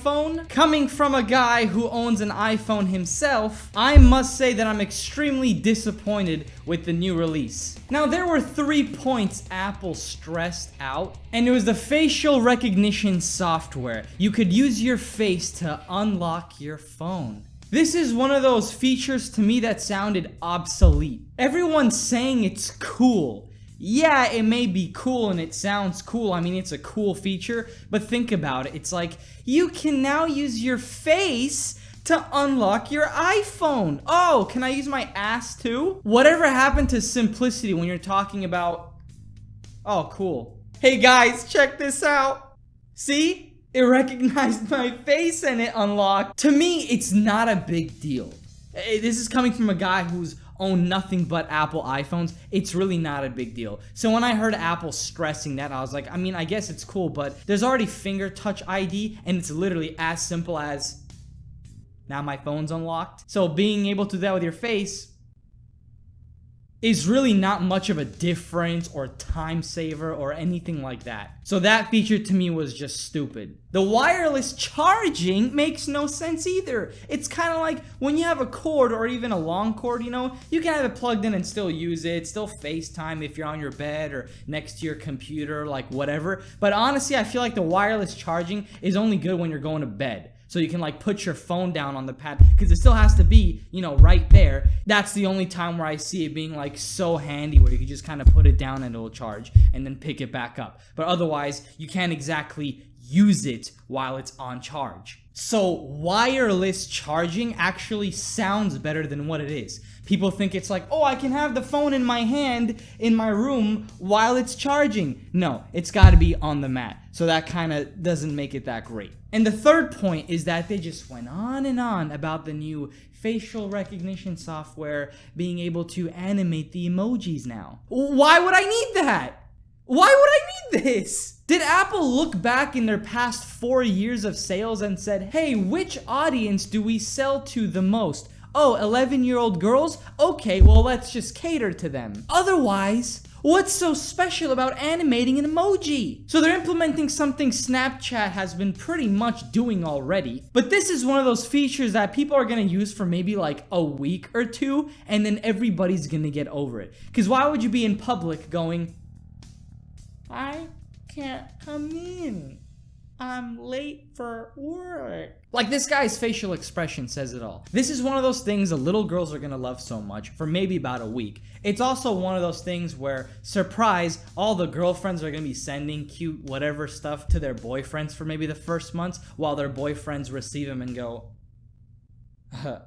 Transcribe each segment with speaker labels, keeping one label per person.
Speaker 1: iPhone, coming from a guy who owns an iPhone himself, I must say that I'm extremely disappointed with the new release. Now, there were 3 points Apple stressed out, and it was the facial recognition software. You could use your face to unlock your phone. This is one of those features to me that sounded obsolete. Everyone's saying it's cool. Yeah, it may be cool and it sounds cool. I mean, it's a cool feature, but think about it. It's like, you can now use your face to unlock your iPhone. Oh, can I use my ass too? Whatever happened to simplicity when you're talking about... Oh, cool. Hey guys, check this out. See? It recognized my face and it unlocked. To me, it's not a big deal. This is coming from a guy who's owned nothing but Apple iPhones. It's really not a big deal. So when I heard Apple stressing that, I was like, I mean, I guess it's cool, but there's already finger touch ID, and it's literally as simple as, now my phone's unlocked. So being able to do that with your face is really not much of a difference or time saver or anything like that. So that feature to me was just stupid. The wireless charging makes no sense either. It's kind of like when you have a cord or even a long cord, you know, you can have it plugged in and still use it, still FaceTime if you're on your bed or next to your computer, like whatever. But honestly, I feel like the wireless charging is only good when you're going to bed. So you can like put your phone down on the pad, because it still has to be, you know, right there. That's the only time where I see it being like so handy, where you can just kind of put it down and it'll charge and then pick it back up. But otherwise, you can't exactly use it while it's on charge. So wireless charging actually sounds better than what it is. People think it's like, oh, I can have the phone in my hand in my room while it's charging. No, it's got to be on the mat. So that kind of doesn't make it that great. And the third point is that they just went on and on about the new facial recognition software being able to animate the emojis now. Why would I need that? Why would I need this? Did Apple look back in their past 4 years of sales and said, hey, which audience do we sell to the most? Oh, 11-year-old girls? Okay, well, let's just cater to them. Otherwise, what's so special about animating an emoji? So they're implementing something Snapchat has been pretty much doing already. But this is one of those features that people are going to use for maybe like a week or two, and then everybody's going to get over it. Because why would you be in public going, I can't come in, I'm late for work? Like, this guy's facial expression says it all. This is one of those things the little girls are gonna love so much for maybe about a week. It's also one of those things where, surprise, all the girlfriends are gonna be sending cute whatever stuff to their boyfriends for maybe the first months, while their boyfriends receive them and go, huh.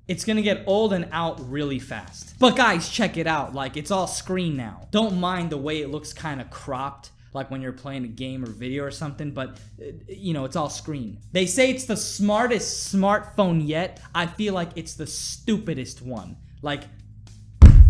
Speaker 1: It's gonna get old and out really fast. But guys, check it out. Like, it's all screen now. Don't mind the way it looks kind of cropped, like when you're playing a game or video or something, but you know, it's all screen. They say it's the smartest smartphone yet. I feel like it's the stupidest one. Like,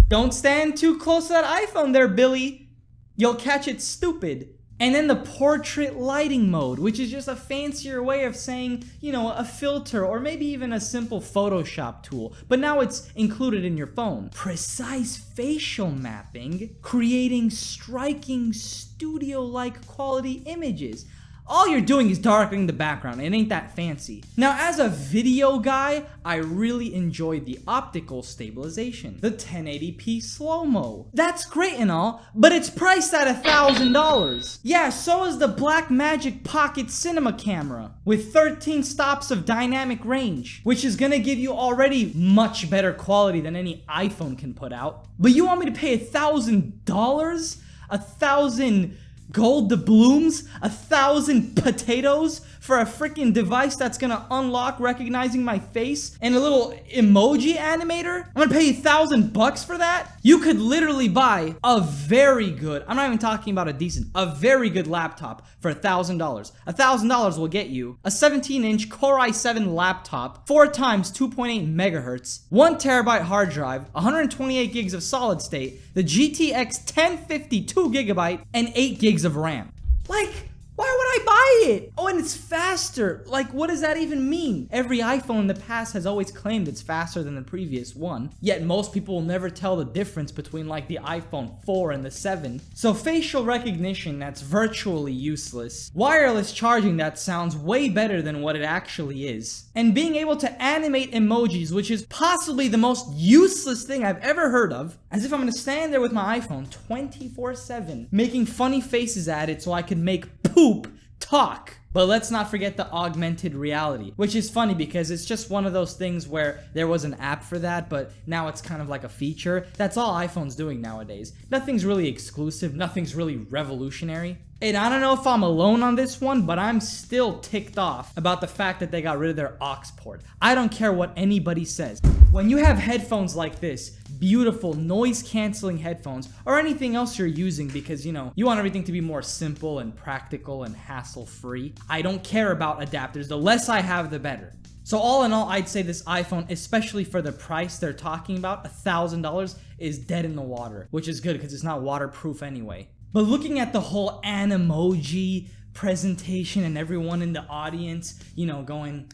Speaker 1: don't stand too close to that iPhone there, Billy. You'll catch it stupid. And then the portrait lighting mode, which is just a fancier way of saying, you know, a filter or maybe even a simple Photoshop tool. But now it's included in your phone. Precise facial mapping, creating striking studio-like quality images. All you're doing is darkening the background. It ain't that fancy. Now, as a video guy, I really enjoyed the optical stabilization, the 1080p slow-mo. That's great and all, but it's priced at $1,000. Yeah, so is the Blackmagic Pocket Cinema camera with 13 stops of dynamic range, which is gonna give you already much better quality than any iPhone can put out. But you want me to pay $1,000? 1,000 gold doubloons? 1,000 potatoes for a freaking device that's gonna unlock recognizing my face and a little emoji animator? I'm gonna pay $1,000 for that? You could literally buy a very good, I'm not even talking about a decent, a very good laptop for $1,000. $1,000 will get you a 17-inch Core i7 laptop, 4 times 2.8 megahertz, 1 terabyte hard drive, 128 gigs of solid state, the GTX 1050 2 gigabyte, and 8 gigs of RAM. Like, why would I buy it. Oh, and it's faster. Like, what does that even mean? Every iPhone in the past has always claimed it's faster than the previous one, yet most people will never tell the difference between like the iPhone 4 and the 7. So facial recognition, that's virtually useless. Wireless charging, that sounds way better than what it actually is. And being able to animate emojis, which is possibly the most useless thing I've ever heard of. As if I'm gonna stand there with my iPhone 24/7, making funny faces at it so I can make poop talk. But let's not forget the augmented reality, which is funny because it's just one of those things where there was an app for that, but now it's kind of like a feature. That's all iPhone's doing nowadays. Nothing's really exclusive, nothing's really revolutionary. And I don't know if I'm alone on this one, but I'm still ticked off about the fact that they got rid of their aux port. I don't care what anybody says. When you have headphones like this, beautiful noise-canceling headphones, or anything else you're using because, you know, you want everything to be more simple and practical and hassle-free, I don't care about adapters. The less I have, the better. So all in all, I'd say this iPhone, especially for the price they're talking about, $1,000, is dead in the water, which is good because it's not waterproof anyway. But looking at the whole Animoji presentation and everyone in the audience, you know, going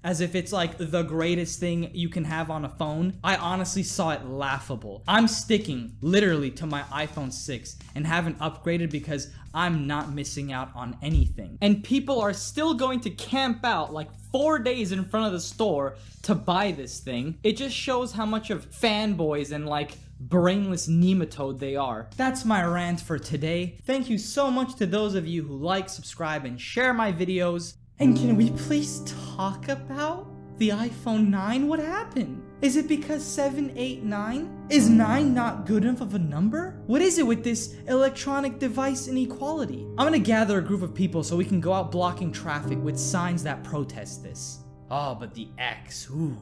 Speaker 1: as if it's like the greatest thing you can have on a phone, I honestly saw it laughable. I'm sticking literally to my iPhone 6 and haven't upgraded because I'm not missing out on anything. And people are still going to camp out like 4 days in front of the store to buy this thing. It just shows how much of fanboys and like brainless nematode they are. That's my rant for today. Thank you so much to those of you who like, subscribe, and share my videos. And can we please talk about the iPhone 9? What happened? Is it because 7, 8, 9? Is 9 not good enough of a number? What is it with this electronic device inequality? I'm gonna gather a group of people so we can go out blocking traffic with signs that protest this. Oh, but the X, ooh,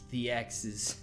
Speaker 1: the X is...